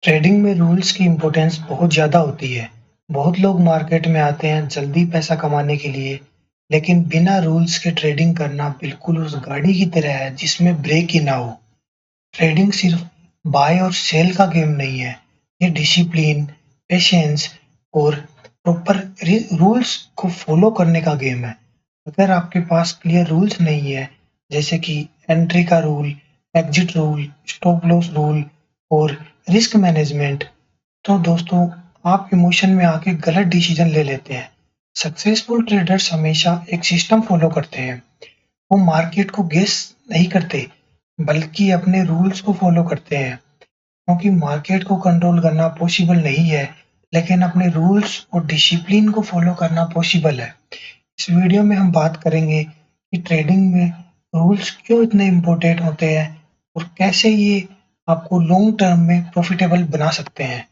Trading में rules की importance बहुत ज़्यादा होती है। बहुत लोग मार्केट में आते हैं जल्दी पैसा कमाने के लिए, लेकिन बिना रूल्स के ट्रेडिंग करना बिल्कुल उस गाड़ी की तरह है जिसमें ब्रेक ही ना हो। ट्रेडिंग सिर्फ बाय और सेल का गेम नहीं है, ये डिसिप्लिन, पेशेंस और प्रॉपर रूल्स को फॉलो करने का गेम है। अगर आपके पास क्लियर रूल्स नहीं है, जैसे कि एंट्री का rule, exit rule, stop loss rule और रिस्क मैनेजमेंट, तो दोस्तों आप इमोशन में आके गलत डिसीजन ले लेते हैं। सक्सेसफुल ट्रेडर्स हमेशा एक सिस्टम फॉलो करते हैं। वो मार्केट को गेस नहीं करते, बल्कि अपने रूल्स को फॉलो करते हैं। क्योंकि मार्केट को कंट्रोल करना पॉसिबल नहीं है, लेकिन अपने रूल्स और डिसिप्लिन को फॉलो करना पॉसिबल है। इस वीडियो में हम बात करेंगे कि ट्रेडिंग में रूल्स क्यों इतने इम्पोर्टेंट होते हैं और कैसे ये आपको लॉन्ग टर्म में प्रॉफिटेबल बना सकते हैं।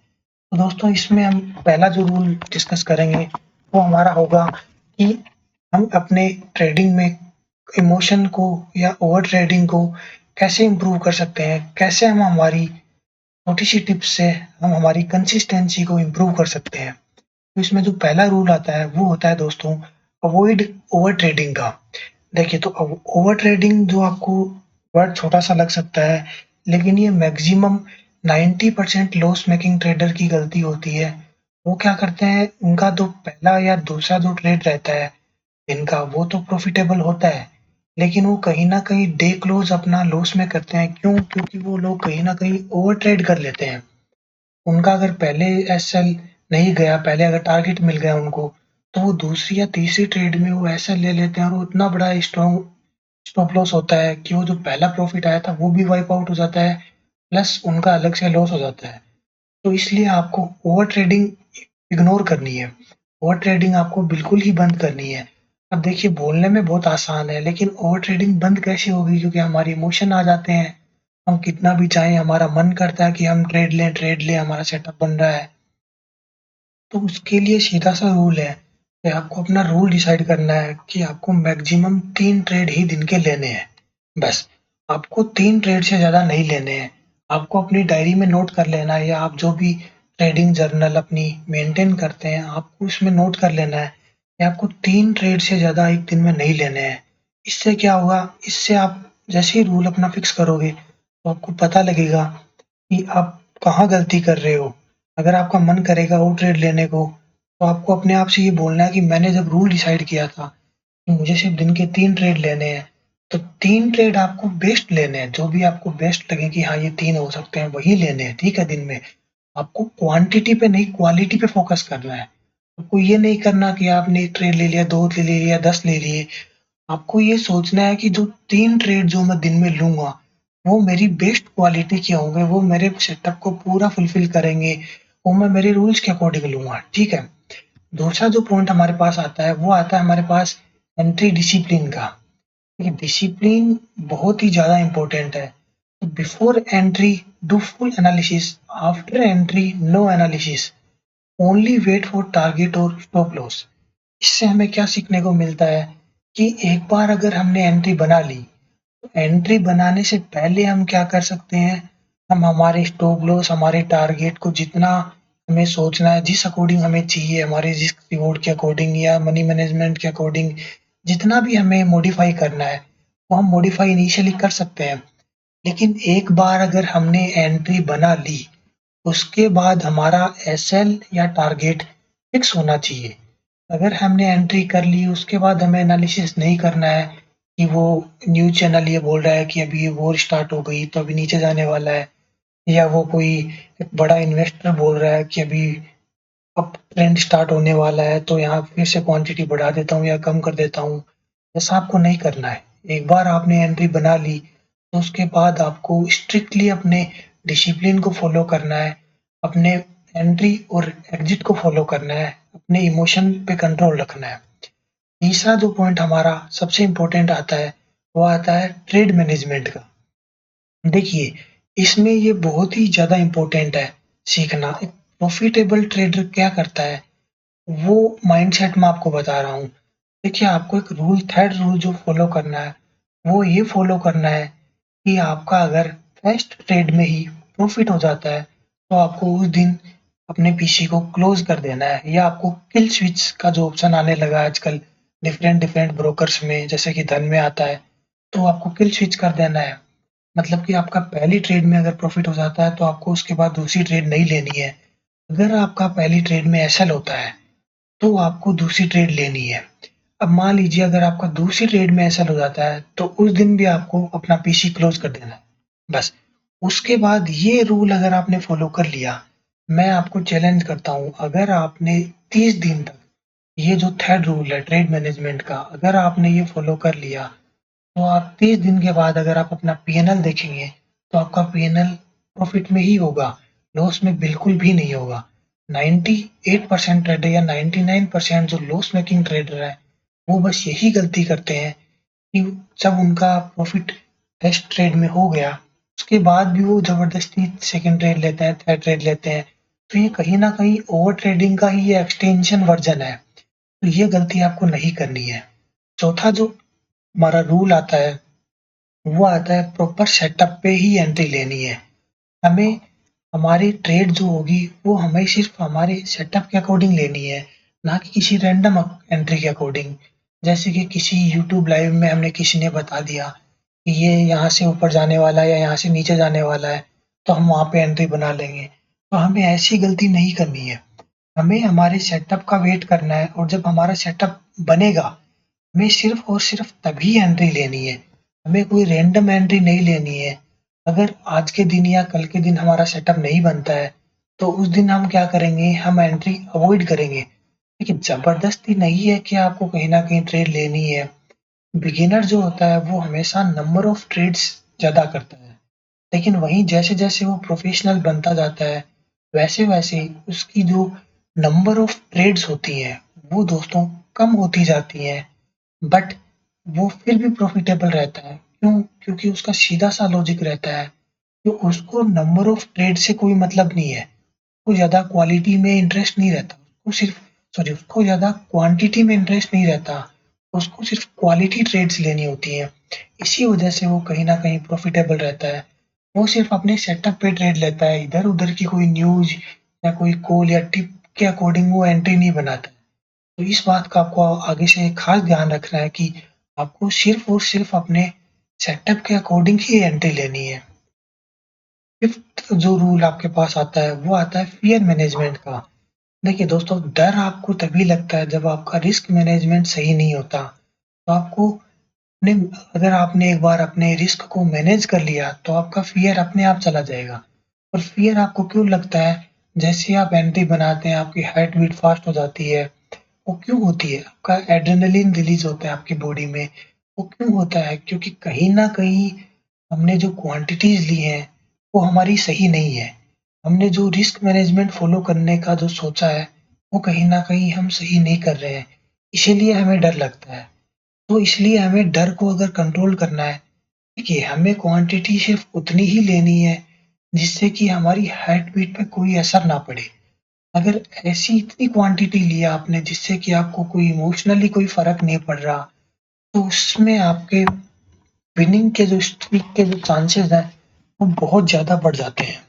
तो दोस्तों इसमें हम पहला जो रूल डिस्कस करेंगे वो हमारा होगा कि हम अपने ट्रेडिंग में इमोशन को या ओवर ट्रेडिंग को कैसे इम्प्रूव कर सकते हैं, कैसे हम हमारी छोटी-सी टिप्स से हम हमारी कंसिस्टेंसी को इम्प्रूव कर सकते हैं। तो इसमें जो पहला रूल आता है वो होता है दोस्तों अवॉइड ओवर ट्रेडिंग का। देखिए तो ओवर ट्रेडिंग जो आपको वर्ड छोटा-सा लग सकता है, लेकिन ये मैक्सिमम 90% लॉस मेकिंग ट्रेडर की गलती होती है। वो क्या करते हैं, उनका जो पहला या दूसरा जो ट्रेड रहता है इनका, वो तो प्रॉफिटेबल होता है, लेकिन वो कहीं न कहीं डे क्लोज़ अपना लॉस में करते हैं। क्यों? क्योंकि वो लोग कहीं न कहीं ओवर ट्रेड कर लेते हैं। उनका अगर पहले एसएल नहीं गया, पहले अगर टारगेट मिल गया उनको, तो वो दूसरी या तीसरी ट्रेड में वो एसएल ले लेते हैं और वो इतना बड़ा स्ट्रॉन्ग स्टॉप लॉस होता है कि वो जो पहला प्रॉफिट आया था वो भी वाइप आउट हो जाता है, प्लस उनका अलग से लॉस हो जाता है। तो इसलिए आपको ओवर ट्रेडिंग इग्नोर करनी है। ओवर ट्रेडिंग आपको बिल्कुल ही बंद करनी है। अब देखिए बोलने में बहुत आसान है, लेकिन ओवर ट्रेडिंग बंद कैसे होगी? क्योंकि हमारे इमोशन आ जाते हैं। हम कितना भी चाहें, हमारा मन करता है कि हम ट्रेड लें, हमारा सेटअप बन रहा है। तो उसके लिए सीधा-सा रूल है कि आपको अपना रूल डिसाइड करना है कि आपको मैक्सिमम 3 ट्रेड ही दिन के लेने हैं। बस, आपको 3 ट्रेड से ज़्यादा नहीं लेने हैं। आपको अपनी डायरी में नोट कर लेना है या आप जो भी ट्रेडिंग जर्नल अपनी मेंटेन करते हैं, आपको उसमें नोट कर लेना है कि आपको 3 ट्रेड से ज़्यादा एक दिन में नहीं लेने हैं। इससे क्या होगा, इससे आप जैसे ही रूल अपना फिक्स करोगे, तो आपको पता लगेगा कि आप कहाँ गलती कर रहे हो। अगर आपका मन करेगा वो ट्रेड लेने को, तो आपको अपने आप से ये बोलना है कि मैंने जब रूल डिसाइड किया था कि मुझे सिर्फ़ दिन के 3 ट्रेड लेने हैं, तो 3 ट्रेड आपको बेस्ट लेने हैं, जो भी आपको बेस्ट लगे कि हाँ, ये 3 हो सकते हैं, वही लेने हैं, ठीक है, दिन में। आपको क्वांटिटी पे नहीं, क्वालिटी पे फ़ोकस करना है। आपको ये नहीं करना कि आपने 1 ट्रेड ले लिया, 2 ले लिया, 10 ले लिए। आपको ये सोचना है कि जो 3 ट्रेड जो मैं दिन में लूँगा, वो मेरी बेस्ट क्वालिटी के होंगे, वो मेरे सेटअप को पूरा फुलफ़िल करेंगे, वो मैं मेरे रूल्स के अकॉर्डिंग लूँगा, ठीक है? दूसरा जो पॉइंट हमारे पास आता है, वो आता है हमारे पास एंट्री डिसिप्लिन का। देखिए डिसिप्लिन बहुत ही ज़्यादा इम्पोर्टेंट है। Before entry do full analysis, after entry no analysis, only wait for target और स्टॉप लॉस। इससे हमें क्या सीखने को मिलता है कि एक बार अगर हमने एंट्री बना ली, तो एंट्री बनाने से पहले हम क्या कर सकते हैं, हम हमारे स्टॉप लॉस, हमारे टारगेट को जितना हमें सोचना है, जिस अकॉर्डिंग हमें चाहिए, हमारे रिस्क रिवॉर्ड के अकॉर्डिंग या मनी मैनेजमेंट के अकॉर्डिंग, जितना भी हमें मॉडिफाई करना है, वो हम मॉडिफाई इनिशियली कर सकते हैं। लेकिन एक बार अगर हमने एंट्री बना ली, उसके बाद हमारा एसएल या टारगेट फिक्स होना चाहिए। अगर हमने एंट्री कर ली, उसके बाद हमें एनालिसिस नहीं करना है कि वो न्यूज़ चैनल ये बोल रहा है कि अभी ये वॉर स्टार्ट हो गई, तो अभी नीचे जाने वाला है, या वो कोई एक बड़ा इन्वेस्टर बोल रहा है कि अभी अब ट्रेंड स्टार्ट होने वाला है, तो यहाँ फिर से क्वांटिटी बढ़ा देता हूँ या कम कर देता हूँ। ऐसा आपको नहीं करना है। एक बार आपने एंट्री बना ली, तो उसके बाद आपको स्ट्रिक्टली अपने डिसिप्लिन को फ़ॉलो करना है, अपने एंट्री और एग्ज़िट को फ़ॉलो करना है, अपने इमोशन पे कंट्रोल रखना है। तीसरा जो पॉइंट हमारा सबसे इम्पोर्टेंट आता है, वो आता है ट्रेड मैनेजमेंट का। देखिए, इसमें ये बहुत ही ज़्यादा इम्पोर्टेंट है सीखना। एक प्रॉफ़िटेबल ट्रेडर क्या करता है, वो माइंडसेट मैं आपको बता रहा हूँ। देखिए, आपको एक रूल, थर्ड रूल जो फ़ॉलो करना है, वो ये फ़ॉलो करना है कि आपका अगर फर्स्ट ट्रेड में ही प्रॉफ़िट हो जाता है, तो आपको उस दिन अपने पीसी को क्लोज कर देना है, या आपको किल स्विच का जो ऑप्शन आने लगा है आजकल डिफरेंट डिफरेंट ब्रोकर्स में, जैसे कि धन में आता है, तो आपको किल स्विच कर देना है। मतलब कि आपका पहली ट्रेड में अगर प्रॉफिट हो जाता है तो आपको उसके बाद दूसरी ट्रेड नहीं लेनी है। अगर आपका पहली ट्रेड में एसएल होता है तो आपको दूसरी ट्रेड लेनी है। अब मान लीजिए अगर आपका दूसरी ट्रेड में एसएल हो जाता है तो उस दिन भी आपको अपना पीसी क्लोज कर देना है। बस उसके बाद ये रूल अगर आपने फॉलो कर लिया, मैं आपको चैलेंज करता हूँ, अगर आपने 30 दिन तक ये जो थर्ड रूल है ट्रेड मैनेजमेंट का, अगर आपने ये फॉलो कर लिया, तो आप 30 दिन के बाद अगर आप अपना पीएनएल देखेंगे तो आपका पीएनएल प्रॉफिट में ही होगा, लॉस में बिल्कुल भी नहीं होगा। 98% ट्रेडर या 99% जो लॉस मेकिंग ट्रेडर है वो बस यही गलती करते हैं कि जब उनका प्रॉफिट फर्स्ट ट्रेड में हो गया उसके बाद भी वो जबरदस्ती सेकंड ट्रेड लेते हैं, थर्ड ट्रेड लेते हैं। तो ये कहीं ना कहीं ओवर ट्रेडिंग का ही ये एक्सटेंशन वर्जन है। तो ये गलती आपको नहीं करनी है। चौथा जो हमारा रूल आता है वो आता है प्रॉपर सेटअप पे ही एंट्री लेनी है। हमें हमारी ट्रेड जो होगी वो हमें सिर्फ हमारे सेटअप के अकॉर्डिंग लेनी है, ना कि किसी रैंडम एंट्री के अकॉर्डिंग। जैसे कि किसी यूट्यूब लाइव में हमने किसी ने बता दिया कि ये यहाँ से ऊपर जाने वाला है या यहाँ से नीचे जाने वाला है, तो हम वहाँ पे एंट्री बना लेंगे। तो हमें ऐसी गलती नहीं करनी है। हमें हमारे सेटअप का वेट करना है, और जब हमारा सेटअप बनेगा हमें सिर्फ और सिर्फ तभी एंट्री लेनी है। हमें कोई रैंडम एंट्री नहीं लेनी है। अगर आज के दिन या कल के दिन हमारा सेटअप नहीं बनता है तो उस दिन हम क्या करेंगे, हम एंट्री अवॉइड करेंगे। देखिए जबरदस्ती नहीं है कि आपको कहीं ना कहीं ट्रेड लेनी है। बिगिनर जो होता है वो हमेशा नंबर ऑफ ट्रेड्स ज्यादा करता है, लेकिन वहीं जैसे जैसे वो प्रोफेशनल बनता जाता है वैसे वैसे उसकी जो नंबर ऑफ ट्रेड्स होती हैं वो दोस्तों कम होती जाती हैं। बट वो फिर भी प्रॉफिटेबल रहता है। क्यों? क्योंकि उसका सीधा-सा लॉजिक रहता है कि उसको नंबर ऑफ ट्रेड से कोई मतलब नहीं है। उसको ज़्यादा क्वालिटी में इंटरेस्ट नहीं रहता। उसको ज़्यादा क्वांटिटी में इंटरेस्ट नहीं रहता। उसको सिर्फ क्वालिटी ट्रेड्स लेनी होती हैं। इसी वजह से वो कहीं न कहीं प्रॉफिटेबल रहता है। वो सिर्फ अपने सेटअप पे ट्रेड लेता है, इधर-उधर की कोई न्यूज़ या कोई कॉल या टिप के अकॉर्डिंग वो एंट्री नहीं बनाता। तो इस बात का आपको आगे से खास ध्यान रखना है कि आपको सिर्फ और सिर्फ अपने सेटअप के अकॉर्डिंग ही एंट्री लेनी है। फिफ्थ जो रूल आपके पास आता है वो आता है फियर मैनेजमेंट का। देखिए दोस्तों, डर आपको तभी लगता है जब आपका रिस्क मैनेजमेंट सही नहीं होता। तो आपको अपने अगर आपने एक बार अपने रिस्क को मैनेज कर लिया तो आपका फियर अपने आप चला जाएगा। और फियर आपको क्यों लगता है? जैसे आप एंट्री बनाते हैं आपकी हार्ट बीट फास्ट हो जाती है। वो क्यों होती है? आपका एड्रेनलिन रिलीज होता है आपकी बॉडी में। वो क्यों होता है? क्योंकि कहीं न कहीं हमने जो क्वांटिटीज़ ली हैं, वो हमारी सही नहीं है। हमने जो रिस्क मैनेजमेंट फ़ॉलो करने का जो सोचा है, वो कहीं न कहीं हम सही नहीं कर रहे हैं। इसीलिए हमें डर लगता है। तो इसलिए हमें डर को अगर कंट्रोल करना है, देखिए हमें क्वांटिटी सिर्फ़ उतनी ही लेनी है, जिससे कि हमारी हार्ट बीट पे कोई असर ना पड़े। अगर ऐसी इतनी क्वांटिटी लिया आपने जिससे कि आपको कोई इमोशनली कोई फ़र्क नहीं पड़ रहा, तो उसमें आपके विनिंग के जो स्ट्रीक के जो चांसेस हैं, वो बहुत ज़्यादा बढ़ जाते हैं।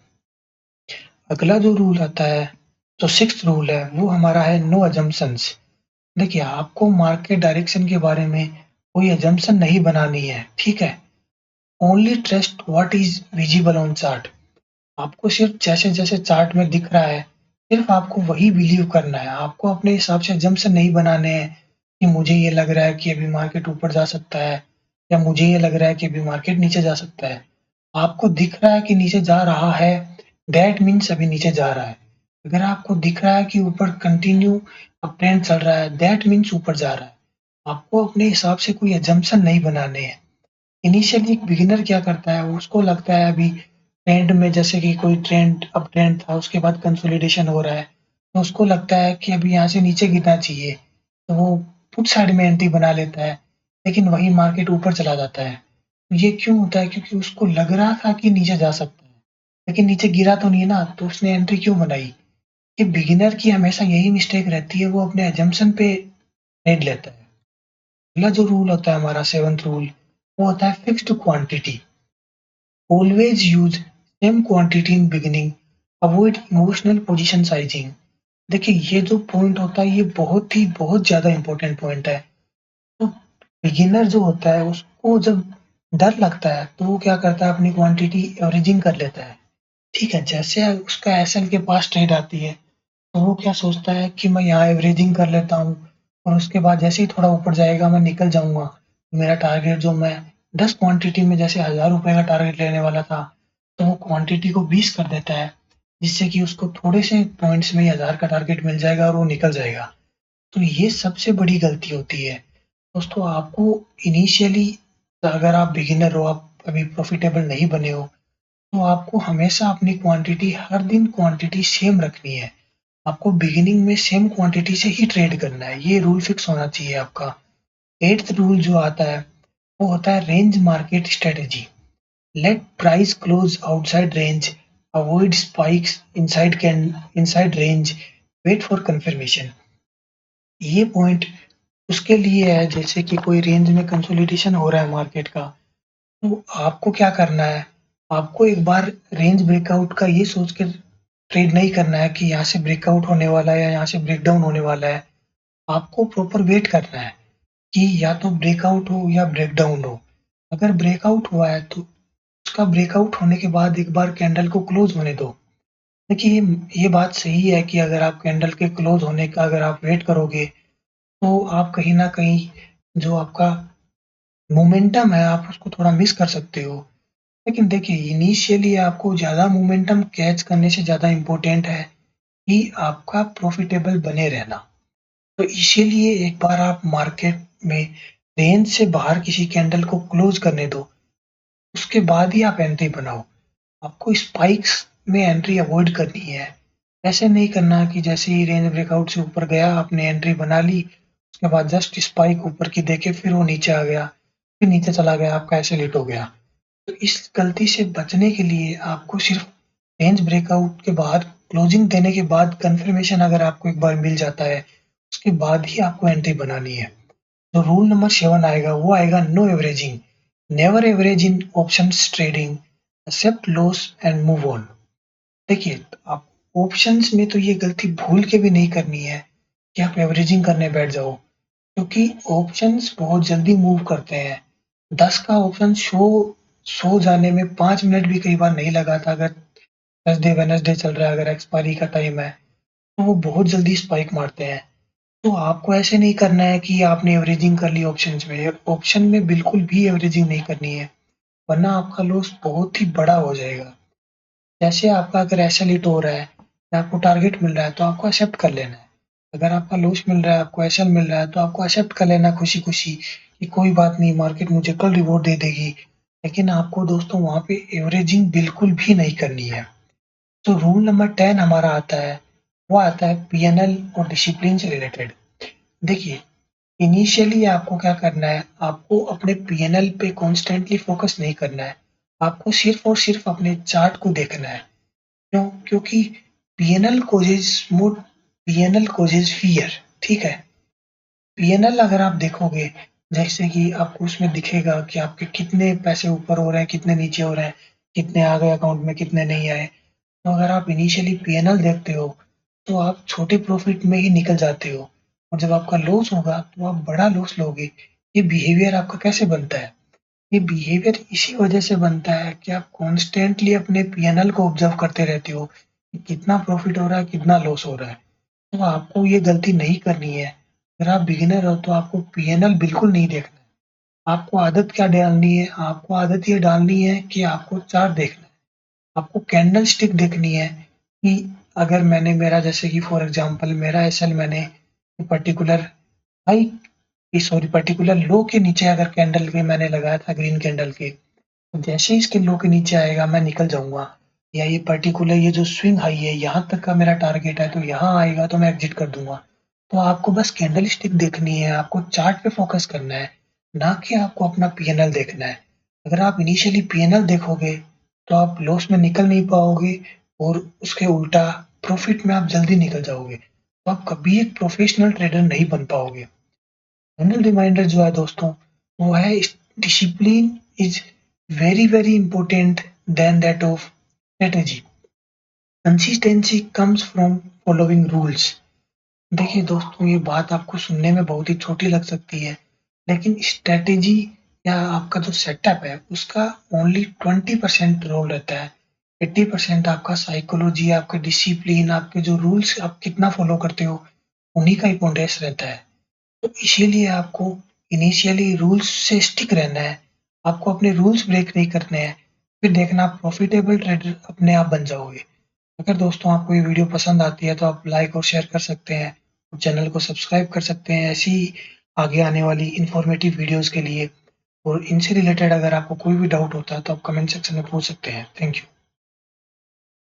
अगला जो रूल आता है, जो सिक्स्थ रूल है, वो हमारा है नो असम्पशन्स। देखिए, आपको मार्केट डायरेक्शन के बारे में कोई असम्पशन नहीं बनानी है, ठीक है? Only trust what is visible on chart. आपको सिर्फ जैसे-जैसे चार्ट में दिख रहा है, सिर्फ आपको वही बिलीव करना है। आपको अपने हिसाब से असम्पशन नहीं बनाने हैं कि मुझे ये लग रहा है कि अभी मार्केट ऊपर जा सकता है, या मुझे ये लग रहा है कि अभी मार्केट नीचे जा सकता है। आपको दिख रहा है कि नीचे जा रहा है, दैट मीन्स अभी नीचे जा रहा है। अगर आपको दिख रहा है कि ऊपर कंटिन्यू अप ट्रेंड चल रहा है, दैट मीन्स ऊपर जा रहा है। आपको अपने हिसाब से कोई असम्पशन नहीं बनाने हैं। इनिशियली एक बिगिनर क्या करता है, उसको लगता है अभी ट्रेंड में, जैसे कि कोई ट्रेंड अप ट्रेंड था उसके बाद कंसोलिडेशन हो रहा है, तो उसको लगता है कि अभी यहाँ से नीचे गिरना चाहिए, तो वो पुट साइड में एंट्री बना लेता है, लेकिन वही मार्केट ऊपर चला जाता है। तो ये क्यों होता है? क्योंकि उसको लग रहा था कि नीचे जा सकता है, लेकिन नीचे गिरा तो नहीं है ना, तो उसने एंट्री क्यों बनाई? ये बिगिनर की हमेशा यही मिस्टेक रहती है, वो अपने असम्पशन पे ट्रेड लेता है। अगला जो रूल होता है हमारा सेवंथ रूल, वो होता है fixed quantity. Always use same quantity in beginning avoid emotional position sizing. देखिए ये जो पॉइंट होता है ये बहुत ज़्यादा इम्पोर्टेंट पॉइंट है। तो बिगिनर जो होता है उसको जब डर लगता है तो वो क्या करता है अपनी क्वांटिटी एवरेजिंग कर लेता है। ठीक है, जैसे उसका एसएल के पास ट्रेड आती है तो वो क्या सोचता है कि मैं यहाँ एवरेजिंग कर लेता हूँ और उसके बाद जैसे ही थोड़ा ऊपर जाएगा मैं निकल जाऊँगा। मेरा टारगेट जो मैं 10 क्वांटिटी में जैसे ₹1000 का टारगेट लेने वाला था, तो वो क्वांटिटी को 20 कर देता है, जिससे कि उसको थोड़े से पॉइंट्स में ही 1000 का टारगेट मिल जाएगा और वो निकल जाएगा। तो ये सबसे बड़ी गलती होती है। दोस्तों आपको इनिशियली अगर आप बिगिनर हो, आप अभी प्रॉफिटेबल नहीं बने हो, तो आपको हमेशा अपनी क्वांटिटी हर दिन क्वांटिटी सेम रखनी है। आपको बिगिनिंग में सेम क्वांटिटी से ही ट्रेड करना है, ये रूल फिक्स होना चाहिए आपका। 8th रूल जो आता है, वो होता है range market strategy. Let price close outside range, avoid spikes inside range, wait for confirmation. ये पॉइंट उसके लिए है जैसे कि कोई रेंज में कंसोलिडेशन हो रहा है मार्केट का, तो आपको क्या करना है, आपको एक बार रेंज ब्रेकआउट का ये सोच के ट्रेड नहीं करना है कि यहाँ से ब्रेकआउट होने वाला है या यहाँ से ब्रेकडाउन होने वाला है। आपको प्रॉपर वेट करना है कि या तो ब्रेकआउट हो या ब्रेकडाउन हो। अगर ब्रेकआउट हुआ है तो उसका ब्रेकआउट होने के बाद एक बार कैंडल को क्लोज होने दो। देखिए ये बात सही है कि अगर आप कैंडल के क्लोज होने का अगर आप वेट करोगे तो आप कहीं न कहीं जो आपका मोमेंटम है आप उसको थोड़ा मिस कर सकते हो। लेकिन देखिए इनिशियली आपको ज़्यादा मोमेंटम कैच करने से ज़्यादा इम्पोर्टेंट है कि आपका प्रॉफिटेबल बने रहना। तो इसीलिए एक बार आप मार्केट में रेंज से बाहर किसी कैंडल को क्लोज करने दो, उसके बाद ही आप एंट्री बनाओ। आपको स्पाइक्स में एंट्री अवॉइड करनी है। ऐसे नहीं करना कि जैसे ही रेंज ब्रेकआउट से ऊपर गया आपने एंट्री बना ली, उसके बाद जस्ट स्पाइक ऊपर की देखे फिर वो नीचे आ गया, फिर नीचे चला गया, आपका ऐसे लेट हो गया। तो इस गलती से बचने के लिए आपको सिर्फ रेंज ब्रेकआउट के बाद क्लोजिंग देने के बाद कंफर्मेशन अगर आपको एक बार मिल जाता है, उसके बाद ही आपको एंट्री बनानी है। तो रूल नंबर 7 आएगा वो आएगा no averaging. Never average in options trading, accept loss and move on. देखिए, आप ऑप्शंस में तो ये गलती भूल के भी नहीं करनी है कि आप एवरेजिंग करने बैठ जाओ, क्योंकि ऑप्शंस बहुत जल्दी मूव करते हैं। 10 का ऑप्शन शो जाने में 5 मिनट भी कई बार नहीं लगाता अगर थर्सडे वेडनेसडे चल रहा है, अगर एक्सपायरी का टाइम है, तो वो बहुत जल्दी स्पाइक मारते हैं। तो आपको ऐसे नहीं करना है कि आपने एवरेजिंग कर ली ऑप्शंस में, ऑप्शन में बिल्कुल भी एवरेजिंग नहीं करनी है, वरना आपका लॉस बहुत ही बड़ा हो जाएगा। जैसे आपका अगर ऐसा हिट हो रहा है या आपको टारगेट मिल रहा है तो आपको एक्सेप्ट कर लेना है। अगर आपका लॉस मिल रहा है, आपको एसएल मिल रहा है तो आपको एक्सेप्ट कर लेना खुशी-खुशी कि कोई बात नहीं मार्केट मुझे कल रिवॉर्ड दे देगी। लेकिन आपको दोस्तों वहाँ पे एवरेजिंग बिल्कुल भी नहीं करनी है। तो रूल नंबर 10 हमारा आता है, वो आता है पीएनएल और डिसिप्लिन से रिलेटेड। देखिए, इनिशियली आपको क्या करना है, आपको अपने पीएनएल पे कॉन्स्टेंटली फोकस नहीं करना है। आपको सिर्फ़ और सिर्फ़ अपने चार्ट को देखना है। क्यों? क्योंकि पीएनएल कॉजेज़ फ़ियर, ठीक है? पीएनएल अगर आप देखोगे, जैसे कि आपको उसमें दिखेगा कि आपके कितने पैसे ऊपर हो रहे हैं, कितने नीचे हो रहे हैं, कितने आ गए अकाउंट में, कितने नहीं आए। तो अगर आप इनिशियली पीएनएल देखते हो, तो आप छोटे प्रॉफ़िट में ही निकल जाते हो और जब आपका लॉस होगा, तो आप बड़ा लॉस लोगे। ये बिहेवियर आपका कैसे बनता है? ये बिहेवियर इसी वजह से बनता है कि आप कॉन्स्टेंटली अपने पीएनएल को ऑब्ज़र्व करते रहते हो, कि कितना प्रॉफ़िट हो रहा है, कितना लॉस हो रहा है। तो आपको ये गलती नहीं करनी है। अगर आप बिगिनर हो तो आपको पीएनएल बिल्कुल नहीं देखना है। आपको आदत क्या डालनी है? आपको आदत ये डालनी है कि आपको चार्ट देखना है। आपको कैंडल स्टिक देखनी है कि अगर मैंने मेरा जैसे कि फॉर एग्ज़ाम्पल मेरा एसएल मैंने पर्टिकुलर हाई सॉरी पर्टिकुलर लो के नीचे अगर कैंडल के मैंने लगाया था ग्रीन कैंडल के, तो जैसे ही इसके लो के नीचे आएगा मैं निकल जाऊँगा। या ये पर्टिकुलर ये जो स्विंग हाई है यहाँ तक का मेरा टारगेट है तो यहाँ आएगा तो मैं एग्ज़िट कर दूँगा। तो आपको बस कैंडल स्टिक देखनी है, आपको चार्ट पे फ़ोकस करना है, ना कि आपको अपना पीएनएल देखना है। अगर आप इनिशियली पीएनएल देखोगे, तो आप लॉस में निकल नहीं पाओगे और उसके उल्टा प्रॉफ़िट में आप जल्दी निकल जाओगे। तो आप कभी एक प्रोफ़ेशनल ट्रेडर नहीं बन पाओगे। फाइनल रिमाइंडर जो है दोस्तों, वो है discipline is very important then that of strategy. Consistency comes from following rules. देखिए दोस्तों, ये बात आपको सुनने में बहुत ही छोटी लग सकती है, लेकिन स्ट्रैटेजी या आपका जो सेटअप है, उसका ओनली 20% रोल रहता है। 80% आपका साइकोलॉजी, आपका डिसिप्लिन, आपके जो रूल्स आप कितना फॉलो करते हो, उन्हीं का इम्पोर्टेंस रहता है। तो इसीलिए आपको इनिशियली रूल्स से स्टिक रहना है। आपको अपने रूल्स ब्रेक नहीं करने हैं, फिर देखना आप प्रॉफिटेबल ट्रेडर अपने आप बन जाओगे। अगर दोस्तों आपको ये वीडियो पसंद आती है तो आप लाइक और शेयर कर सकते हैं, चैनल को सब्सक्राइब कर सकते हैं ऐसी ही आगे आने वाली इन्फॉर्मेटिव वीडियोस के लिए। और इनसे रिलेटेड अगर आपको कोई भी डाउट होता है तो आप कमेंट सेक्शन में पूछ सकते हैं। Thank you.